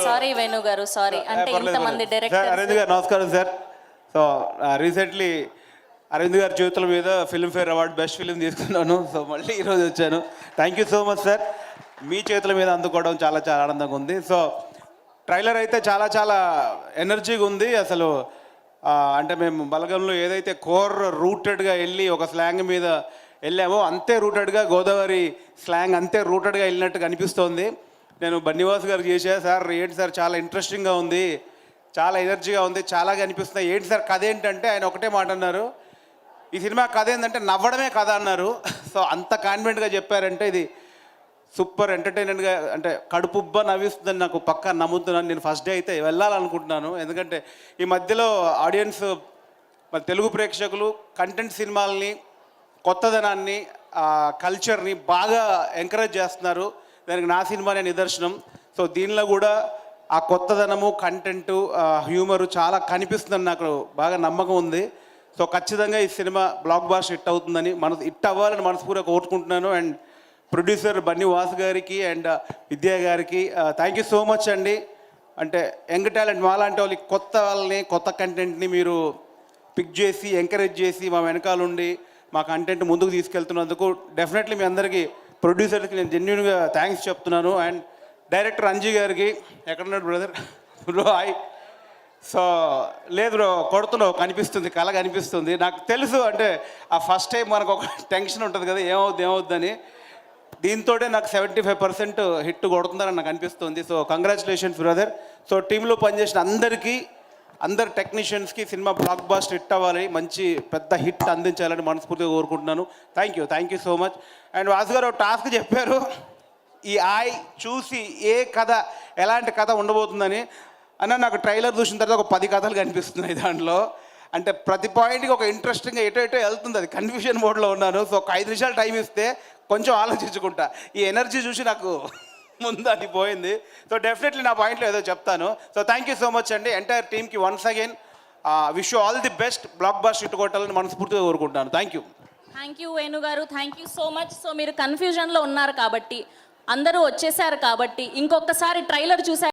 Sorry Venu గారు, sorry. అంటే ఇంతమంది సార్ డైరెక్టర్. అరవింద్ గారు నమస్కారం సార్. సో రీసెంట్లీ అరవింద్ గారి జీవితాల మీద ఫిల్మ్ఫేర్ అవార్డు బెస్ట్ ఫిలిం తీసుకున్నాను. సో మళ్ళీ ఈరోజు వచ్చాను. Thank you so much sir. మీ చేతుల మీద అందుకోవడం చాలా చాలా ఆనందంగా ఉంది. సో ట్రైలర్ అయితే చాలా చాలా ఎనర్జీగా ఉంది. అసలు అంటే మేము బలగంలో ఏదైతే కోర్ రూటెడ్గా వెళ్ళి ఒక స్లాంగ్ మీద వెళ్ళామో అంతే రూటెడ్గా గోదావరి స్లాంగ్ అంతే రూటెడ్గా వెళ్ళినట్టుగా అనిపిస్తోంది. నేను బన్నివాస్ గారు చేశా సార్, ఏంటి సార్ చాలా ఇంట్రెస్టింగ్గా ఉంది, చాలా ఎనర్జీగా ఉంది, చాలాగా అనిపిస్తుంది. ఏంటి సార్ కథ ఏంటంటే ఆయన ఒకటే మాట అన్నారు, ఈ సినిమా కథ ఏంటంటే నవ్వడమే కథ అన్నారు. సో అంత కాన్ఫిడెంట్గా చెప్పారంటే ఇది సూపర్ ఎంటర్టైన్మెంట్గా, అంటే కడుపుబ్బ నవ్విస్తుందని నాకు పక్కా నమ్ముతున్నాను. నేను ఫస్ట్ డే అయితే వెళ్ళాలనుకుంటున్నాను. ఎందుకంటే ఈ మధ్యలో ఆడియన్స్ మరి తెలుగు ప్రేక్షకులు కంటెంట్ సినిమాలని, కొత్తదనాన్ని, కల్చర్ని బాగా ఎంకరేజ్ చేస్తున్నారు. దానికి నా సినిమానే నిదర్శనం. సో దీనిలో కూడా ఆ కొత్తదనము, కంటెంటు, హ్యూమరు చాలా కనిపిస్తుందని నాకు బాగా నమ్మకం ఉంది. సో ఖచ్చితంగా ఈ సినిమా బ్లాక్ బాస్టర్ హిట్ అవుతుందని, హిట్ అవ్వాలని మనస్ఫూర్తిగా కోరుకుంటున్నాను. అండ్ ప్రొడ్యూసర్ బన్నివాస్ గారికి అండ్ విద్యా గారికి థ్యాంక్ యూ సో మచ్ అండి. అంటే యంగ్ టాలెంట్ మాలాంటి వాళ్ళకి వాళ్ళని కొత్త కంటెంట్ని మీరు పిక్ చేసి ఎంకరేజ్ చేసి మా వెనకాలండి మా కంటెంట్ ముందుకు తీసుకెళ్తున్నందుకు డెఫినెట్లీ మీ అందరికీ ప్రొడ్యూసర్కి నేను జెన్యున్గా థ్యాంక్స్ చెప్తున్నాను. అండ్ డైరెక్టర్ అంజీ గారికి, ఎక్కడున్నాడు బ్రదర్ బ్రో హాయ్. సో లేదు బ్రో కొడుతున్నావు, కనిపిస్తుంది, కళ కనిపిస్తుంది. నాకు తెలుసు అంటే ఆ ఫస్ట్ టైం మనకు ఒక టెన్షన్ ఉంటుంది కదా, ఏమవుద్దని. దీంతో నాకు 75% హిట్ కొడుతుందని నాకు అనిపిస్తుంది. So congratulations brother. సో టీంలో పనిచేసిన అందరు టెక్నీషియన్స్కి సినిమా బ్లాక్ బాస్టర్ హిట్ అవ్వాలి, మంచి పెద్ద హిట్ అందించాలని మనస్ఫూర్తిగా కోరుకుంటున్నాను. Thank you so much. And Vasu గారు ఒక టాస్క్ చెప్పారు, ఈ ఆయ్ చూసి ఏ కథ ఎలాంటి కథ ఉండబోతుందని. అన్న నాకు ట్రైలర్ చూసిన తర్వాత ఒక 10 కథలు కనిపిస్తున్నాయి దాంట్లో. అంటే ప్రతి పాయింట్కి ఒక ఇంట్రెస్టింగ్గా ఎటో వెళ్తుంది, అది కన్ఫ్యూజన్ మోడ్లో ఉన్నాను. సో ఒక 5 నిమిషాలు టైం ఇస్తే కొంచెం ఆలోచించుకుంటా. ఈ ఎనర్జీ చూసి నాకు ముందు అది పోయింది. సో డెఫినెట్లీ నా పాయింట్లో ఏదో చెప్తాను. So thank you so much అండి. ఎంటైర్ టీమ్కి once again wish you all the best. Blockbuster hit కొట్టాలని మనస్ఫూర్తిగా కోరుకుంటాను. Thank you Venu garu, thank you so much. So మీరు కన్ఫ్యూజన్లో ఉన్నారు కాబట్టి, అందరూ వచ్చేసారు కాబట్టి, ఇంకొకసారి ట్రైలర్ చూసారు